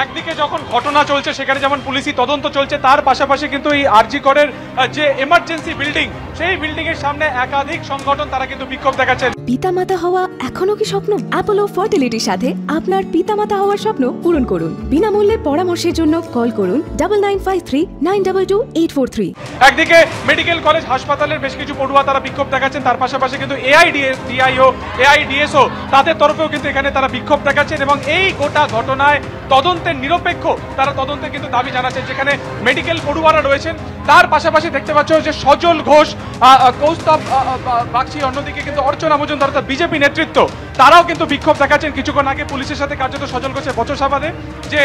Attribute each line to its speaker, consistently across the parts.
Speaker 1: একদিকে যখন ঘটনা চলছে সেখানে যেমন পুলিশি তদন্ত চলছে, তার পাশাপাশি কিন্তু এই আরজি করের যে এমার্জেন্সি বিল্ডিং, সেই বিল্ডিং এর সামনে একাধিক সংগঠন তারা কিন্তু বিক্ষোভ দেখাচ্ছে।
Speaker 2: পিতামাতা হওয়া এখনো কি স্বপ্ন? অ্যাপোলো ফার্টিলিটির সাথে আপনার পিতামাতা হওয়ার স্বপ্ন পূরণ করুন। বিনামূল্যে পরামর্শের জন্য কল করুন 9953922843।
Speaker 1: একদিকে মেডিকেল কলেজ হাসপাতালের বেশ কিছু পড়ুয়া তারা বিক্ষোভ দেখাচ্ছেন, তার পাশাপাশি কিন্তু এআইডিআইও এআইডিএসও তাদের তরফেও কিন্তু এখানে তারা বিক্ষোভ দেখাচ্ছেন এবং এই গোটা ঘটনায় তদন্তের নিরপেক্ষ তারা তদন্তে কিন্তু দাবি জানাচ্ছেন। যেখানে মেডিকেল পড়ুয়ারা রয়েছেন, তার পাশাপাশি দেখতে পাচ্ছ যে সজল ঘোষ, কৌস্তব বাগচি, অন্যদিকে কিন্তু অর্চনা মজুমদার অর্থাৎ বিজেপি নেতৃত্ব তারাও কিন্তু বিক্ষোভ দেখাচ্ছেন। কিছুক্ষণ আগে পুলিশের সাথে কার্যত সজল ঘোষের বচসা বাঁধে যে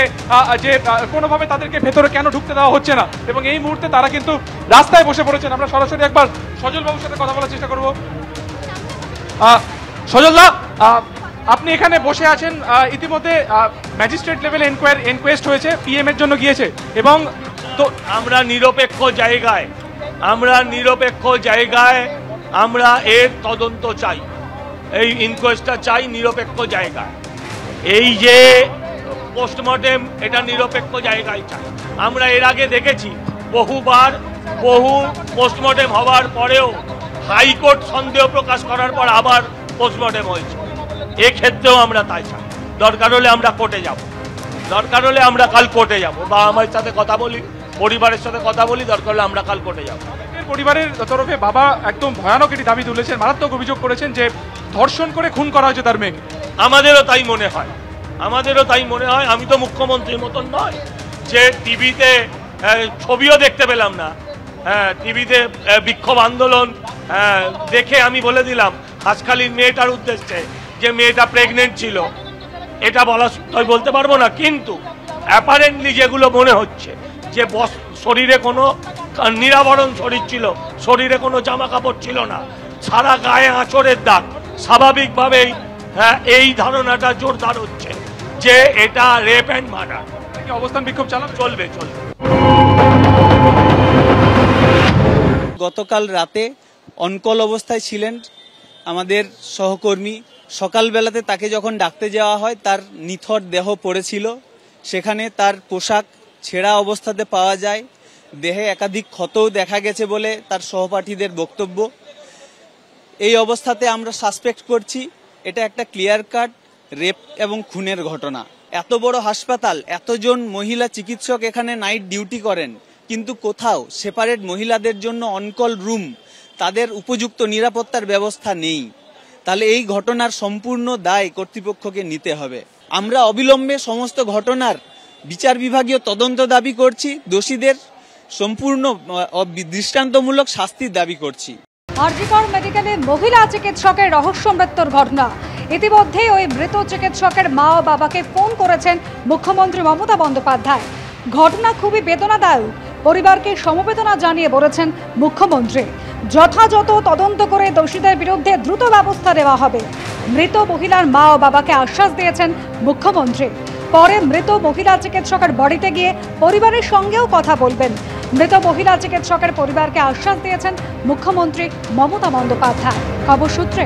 Speaker 1: কোনোভাবে তাদেরকে ভেতরে কেন ঢুকতে দেওয়া হচ্ছে না, এবং এই মুহূর্তে তারা কিন্তু রাস্তায় বসে পড়েছেন। আমরা সরাসরি একবার সজল বাবুর সাথে কথা বলার চেষ্টা করবো। সজলদা, আপনি এখানে বসে আছেন, ইতিমধ্যে ম্যাজিস্ট্রেট লেভেলে এনকোয়েস্ট হয়েছে, পিএম এর জন্য গিয়েছে, এবং
Speaker 3: তো আমরা নিরপেক্ষ জায়গায় আমরা এর তদন্ত চাই, এই ইনকোয়েস্টটা চাই নিরপেক্ষ জায়গায়। এই যে পোস্টমর্টেম, এটা নিরপেক্ষ জায়গায় চাই। আমরা এর আগে দেখেছি বহু পোস্টমর্টেম হওয়ার পরেও হাইকোর্ট সন্দেহ প্রকাশ করার পর আবার পোস্টমর্টেম হয়েছে। এক্ষেত্রেও আমরা তাই চাই। দরকার হলে আমরা কোর্টে যাব, দরকার হলে আমরা কাল কোর্টে যাব, বা আমার সাথে কথা বলি, পরিবারের সাথে কথা বলি, দরকার হলে আমরা কাল কোর্টে যাব।
Speaker 1: পরিবারের তরফে বাবা একদম ভয়ানক একটি দাবি তুলেছেন, মারাত্মক অভিযোগ করেছেন যে ধর্ষণ করে খুন করা হয়েছে তার মেয়েকে।
Speaker 3: আমাদেরও তাই মনে হয়। আমি তো মুখ্যমন্ত্রীর মতন নয় যে টিভিতে ছবিও দেখতে পেলাম না। টিভিতে বিক্ষোভ আন্দোলন দেখে আমি বলে দিলাম হাসখালির মেয়েটার উদ্দেশ্যে যে মেয়েটা প্রেগনেন্ট ছিল, এটা বলতে পারবো না। কিন্তু অ্যাপারেন্টলি যেগুলো মনে হচ্ছে যে শরীরে কোনো নিরাবরণ শরীর ছিল, শরীরে কোনো জামা কাপড় ছিল না, সারা গায়ে আঁচড়ের দাগ, স্বাভাবিকভাবেই এই ধারণাটা জোরদার হচ্ছে যে এটা রেপ অ্যান্ড মার্ডার।
Speaker 1: অবস্থান বিক্ষোভ চলবে।
Speaker 4: গতকাল রাতে অনকল অবস্থায় ছিলেন আমাদের সহকর্মী। সকালবেলাতে তাকে যখন ডাকতে যাওয়া হয়, তার নিথর দেহ পড়েছিল। সেখানে তার পোশাক ছেঁড়া অবস্থাতে পাওয়া যায়, দেহে একাধিক ক্ষতও দেখা গেছে বলে তার সহপাঠীদের বক্তব্য। এই অবস্থাতে আমরা সাসপেক্ট করছি এটা একটা ক্লিয়ার কাট রেপ এবং খুনের ঘটনা। এত বড় হাসপাতাল, এতজন মহিলা চিকিৎসক এখানে নাইট ডিউটি করেন, কিন্তু কোথাও সেপারেট মহিলাদের জন্য অনকল রুম, তাদের উপযুক্ত নিরাপত্তার ব্যবস্থা নেই। তাহলে এই ঘটনার সম্পূর্ণ দায় কর্তৃপক্ষকে নিতে হবে। আমরা অবিলম্বে সমস্ত ঘটনার বিচার বিভাগীয় তদন্ত দাবি করছি, দোষীদের সম্পূর্ণ দৃষ্টান্তমূলক শাস্তির দাবি করছি।
Speaker 5: আরজি কর মেডিকেলে মহিলা চিকিৎসকের রহস্য মৃত্যুর ঘটনা। ইতিমধ্যেই ওই মৃত চিকিৎসকের মা ও বাবাকে ফোন করেছেন মুখ্যমন্ত্রী মমতা বন্দ্যোপাধ্যায়। ঘটনা খুবই বেদনাদায়ক, পরিবারকে সমবেদনা জানিয়ে বলেছেন মুখ্যমন্ত্রী যথাযথ তদন্ত করে দোষীদের বিরুদ্ধে দ্রুত ব্যবস্থা নেওয়া হবে। মৃত মহিলার মা ও বাবাকে আশ্বাস দিয়েছেন মুখ্যমন্ত্রী। পরে মৃত মহিলা চিকিৎসকের বাড়িতে গিয়ে পরিবারের সঙ্গেও কথা বলবেন। মৃত মহিলা চিকিৎসকের পরিবারকে আশ্বাস দিয়েছেন মুখ্যমন্ত্রী মমতা বন্দ্যোপাধ্যায়। খবর সূত্রে